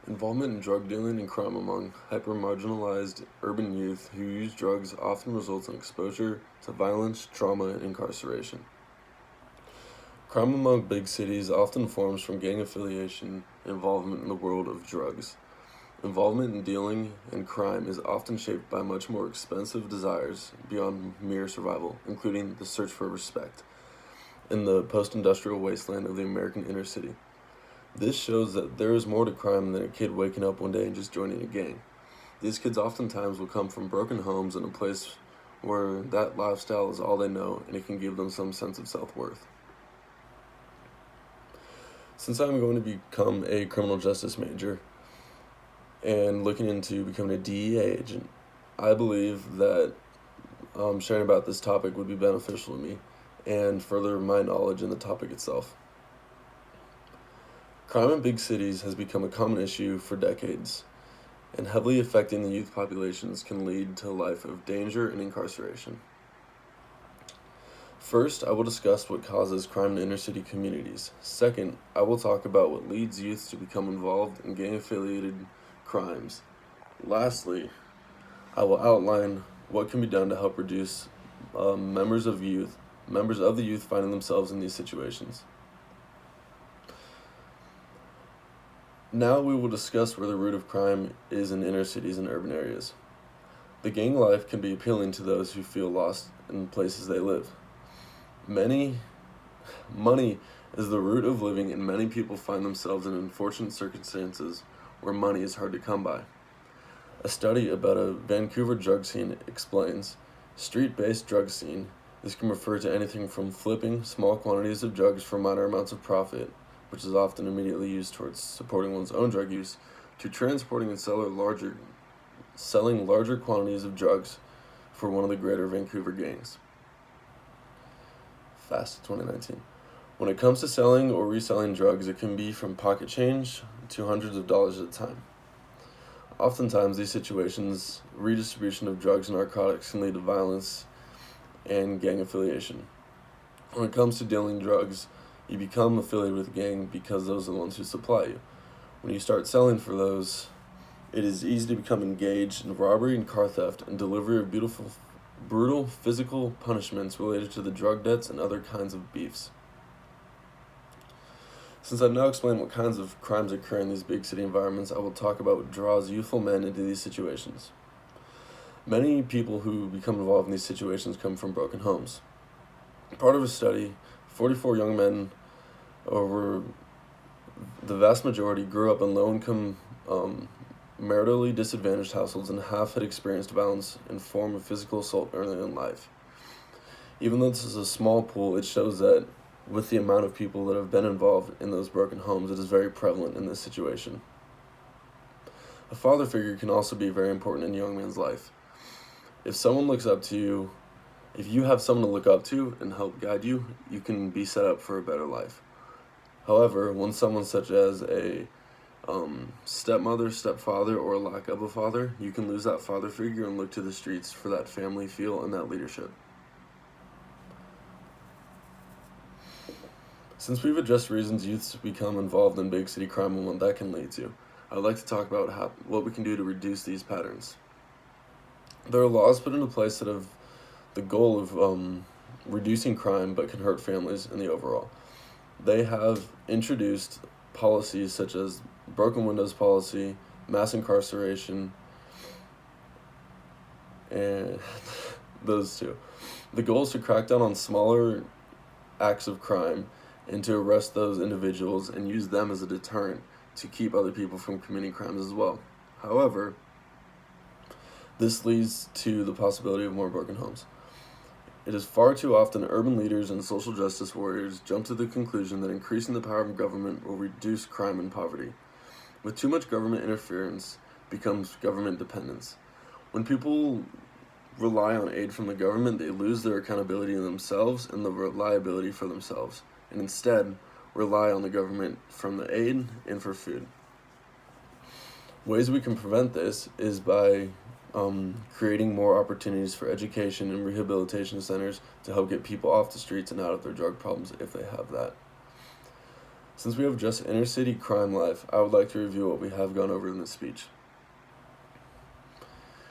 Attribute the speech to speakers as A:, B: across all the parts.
A: Involvement in drug dealing and crime among hyper-marginalized urban youth who use drugs often results in exposure to violence, trauma, and incarceration. Crime among big cities often forms from gang affiliation and involvement in the world of drugs. Involvement in dealing and crime is often shaped by much more expensive desires beyond mere survival, including the search for respect in the post-industrial wasteland of the American inner city. This shows that there is more to crime than a kid waking up one day and just joining a gang. These kids oftentimes will come from broken homes in a place where that lifestyle is all they know and it can give them some sense of self-worth. Since I'm going to become a criminal justice major and looking into becoming a DEA agent, I believe that sharing about this topic would be beneficial to me and further my knowledge in the topic itself. Crime in big cities has become a common issue for decades, and heavily affecting the youth populations can lead to a life of danger and incarceration. First, I will discuss what causes crime in inner city communities. Second, I will talk about what leads youth to become involved in gang-affiliated crimes. Lastly, I will outline what can be done to help reduce members of the youth finding themselves in these situations. Now we will discuss where the root of crime is in inner cities and urban areas. The gang life can be appealing to those who feel lost in places they live. Money is the root of living, and many people find themselves in unfortunate circumstances where money is hard to come by. A study about a Vancouver drug scene explains, street-based drug scene, this can refer to anything from flipping small quantities of drugs for minor amounts of profit, which is often immediately used towards supporting one's own drug use, to transporting and selling larger quantities of drugs for one of the greater Vancouver gangs. Fast 2019. When it comes to selling or reselling drugs, it can be from pocket change to hundreds of dollars at a time. Oftentimes, these situations, redistribution of drugs and narcotics can lead to violence and gang affiliation. When it comes to dealing drugs, you become affiliated with a gang because those are the ones who supply you. When you start selling for those, it is easy to become engaged in robbery and car theft and delivery of brutal physical punishments related to the drug debts and other kinds of beefs. Since I've now explained what kinds of crimes occur in these big city environments, I will talk about what draws youthful men into these situations. Many people who become involved in these situations come from broken homes. Part of a study, 44 young men, over the vast majority, grew up in low-income, maritally disadvantaged households, and half had experienced violence in form of physical assault early in life. Even though this is a small pool, it shows that with the amount of people that have been involved in those broken homes, it is very prevalent in this situation. A father figure can also be very important in a young man's life. If someone looks up to you, if you have someone to look up to and help guide you, you can be set up for a better life. However, when someone such as a stepmother, stepfather, or lack of a father, you can lose that father figure and look to the streets for that family feel and that leadership. Since we've addressed reasons youths become involved in big city crime and what that can lead to, I'd like to talk about what we can do to reduce these patterns. There are laws put into place that have the goal of reducing crime but can hurt families in the overall. They have introduced policies such as broken windows policy, mass incarceration, and those two. The goal is to crack down on smaller acts of crime and to arrest those individuals and use them as a deterrent to keep other people from committing crimes as well. However, this leads to the possibility of more broken homes. It is far too often urban leaders and social justice warriors jump to the conclusion that increasing the power of government will reduce crime and poverty. With too much government interference becomes government dependence. When people rely on aid from the government, they lose their accountability in themselves and the reliability for themselves, and instead rely on the government from the aid and for food. Ways we can prevent this is by creating more opportunities for education and rehabilitation centers to help get people off the streets and out of their drug problems if they have that. Since we have just inner city crime life, I would like to review what we have gone over in this speech.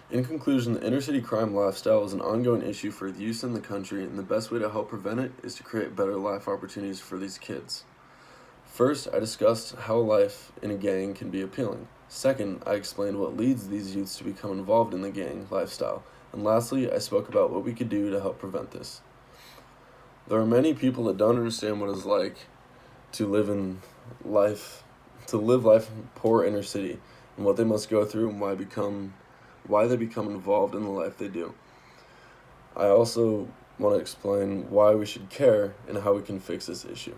A: In conclusion, the inner city crime lifestyle is an ongoing issue for the youth in the country, and the best way to help prevent it is to create better life opportunities for these kids. First, I discussed how life in a gang can be appealing. Second, I explained what leads these youths to become involved in the gang lifestyle. And lastly, I spoke about what we could do to help prevent this. There are many people that don't understand what it's like to live life in poor inner city, and what they must go through and why they become involved in the life they do. I also want to explain why we should care and how we can fix this issue.